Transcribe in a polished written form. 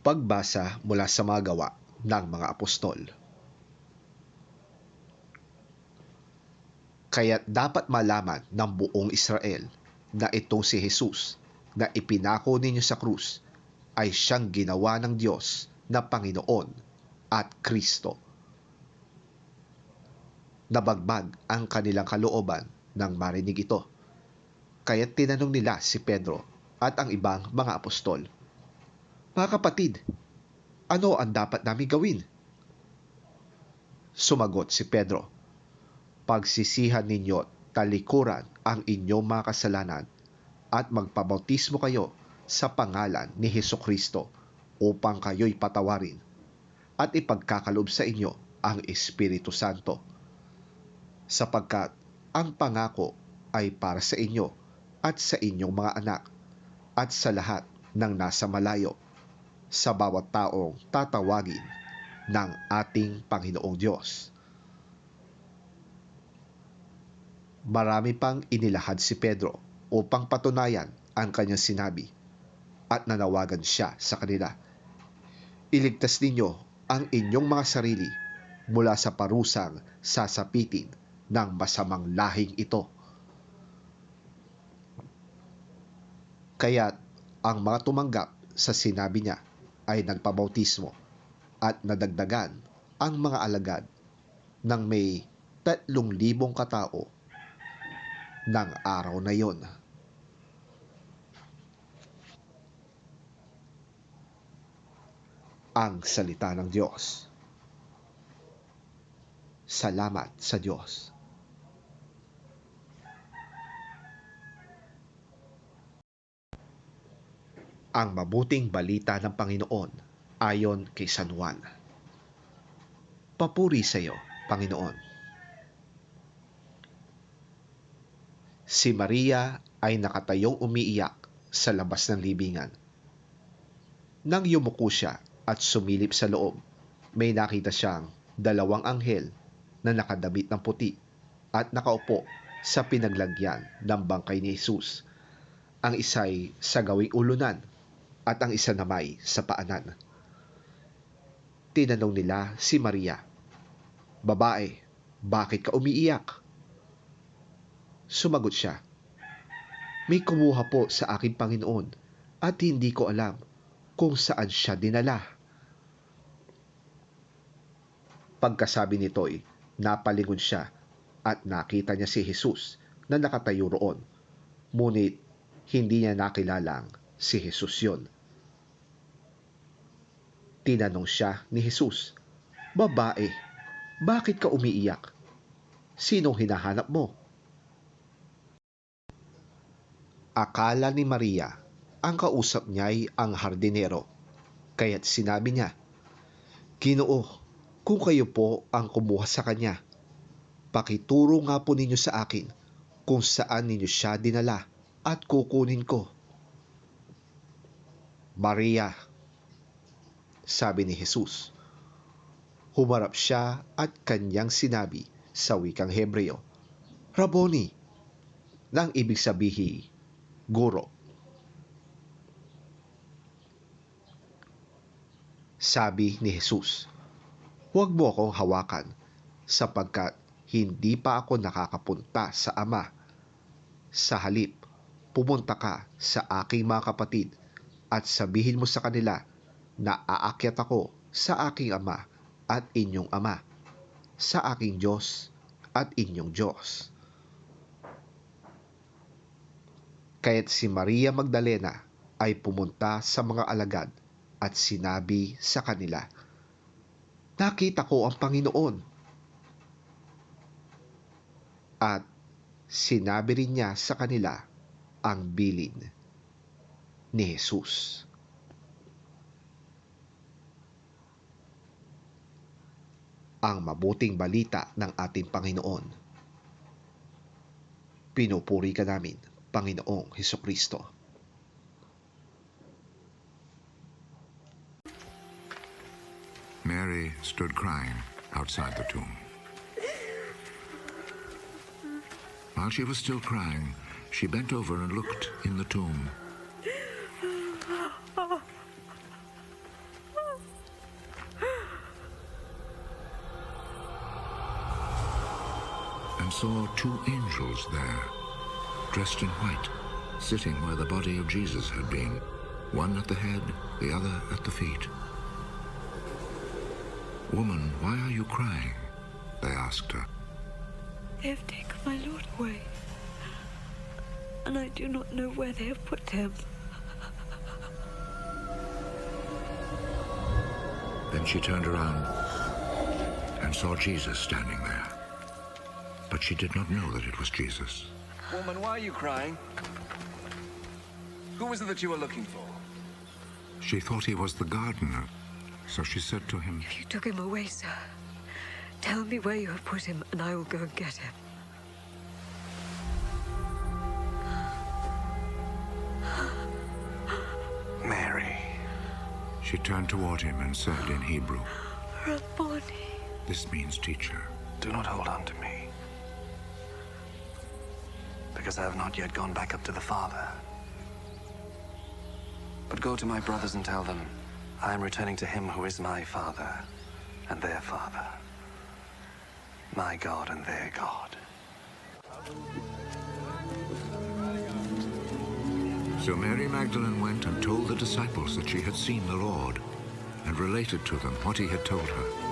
Pagbasa mula sa mga gawa ng mga apostol. Kaya't dapat malaman ng buong Israel na itong si Jesus na ipinako ninyo sa krus ay siyang ginawa ng Diyos na Panginoon at Kristo. Nabagbag ang kanilang kalooban nang marinig ito. Kaya't tinanong nila si Pedro at ang ibang mga apostol, "Mga kapatid, ano ang dapat namin gawin?" Sumagot si Pedro, "Pagsisihan ninyo talikuran ang inyong mga kasalanan at magpabautismo kayo sa pangalan ni Hesukristo upang kayo'y patawarin at ipagkakaloob sa inyo ang Espiritu Santo. Sapagkat ang pangako ay para sa inyo at sa inyong mga anak at sa lahat ng nasa malayo, sa bawat taong tatawagin ng ating Panginoong Diyos." Marami pang inilahad si Pedro upang patunayan ang kanyang sinabi at nanawagan siya sa kanila, "Iligtas ninyo ang inyong mga sarili mula sa parusang sasapitin ng masamang lahing ito." Kaya't ang mga tumanggap sa sinabi niya ay nagpabautismo at nadagdagan ang mga alagad ng may 3,000 katao ng araw na yon. Ang salita ng Diyos. Salamat sa Diyos. Ang mabuting balita ng Panginoon ayon kay San Juan. Papuri sa iyo, Panginoon. Si Maria ay nakatayong umiiyak sa labas ng libingan. Nang yumuko siya at sumilip sa loob, may nakita siyang 2 anghel na nakadamit ng puti at nakaupo sa pinaglagyan ng bangkay ni Jesus. Ang isa'y sa gawing ulunan at ang isa namay sa paanan. Tinanong nila si Maria, "Babae, bakit ka umiiyak?" Sumagot siya, "May kumuha po sa aking Panginoon at hindi ko alam kung saan siya dinala." Pagkasabi nito'y napalingon siya at nakita niya si Jesus na nakatayo roon, ngunit hindi niya nakilalang si Jesus yon. Tinanong siya ni Jesus, "Babae, bakit ka umiiyak? Sinong hinahanap mo?" Akala ni Maria ang kausap niya'y ang hardinero, kaya't sinabi niya, "Ginoo, kung kayo po ang kumuha sa kanya, pakituro nga po ninyo sa akin kung saan ninyo siya dinala at kukunin ko." "Maria," sabi ni Jesus. Humarap siya at kanyang sinabi sa wikang Hebreo, "Rabboni," nang ibig sabihin, guro. Sabi ni Jesus, "Huwag mo akong hawakan, sapagkat hindi pa ako nakakapunta sa Ama. Sa halip, pumunta ka sa aking mga kapatid at sabihin mo sa kanila na aakyat ako sa aking Ama at inyong Ama, sa aking Diyos at inyong Diyos." Kaya't si Maria Magdalena ay pumunta sa mga alagad at sinabi sa kanila, "Nakita ko ang Panginoon." At sinabi rin niya sa kanila ang bilin ni Jesus. Ang mabuting balita ng ating Panginoon. Pinupuri ka namin, Panginoong Hesukristo. Mary stood crying outside the tomb. While she was still crying, she bent over and looked in the tomb. and saw two angels there, dressed in white, sitting where the body of Jesus had been, one at the head, the other at the feet. "Woman, why are you crying?" they asked her. They have taken my Lord away, and I do not know where they have put him. Then she turned around and saw Jesus standing there. But she did not know that it was Jesus. "Woman, why are you crying? Who was it that you were looking for?" She thought he was the gardener, so she said to him, If you took him away, sir, tell me where you have put him, and I will go and get him. Mary. She turned toward him and said in Hebrew, Rabboni. this means teacher. Do not hold on to me, because I have not yet gone back up to the Father. But go to my brothers and tell them, I am returning to him who is my Father and their Father, my God and their God. So Mary Magdalene went and told the disciples that she had seen the Lord, and related to them what he had told her.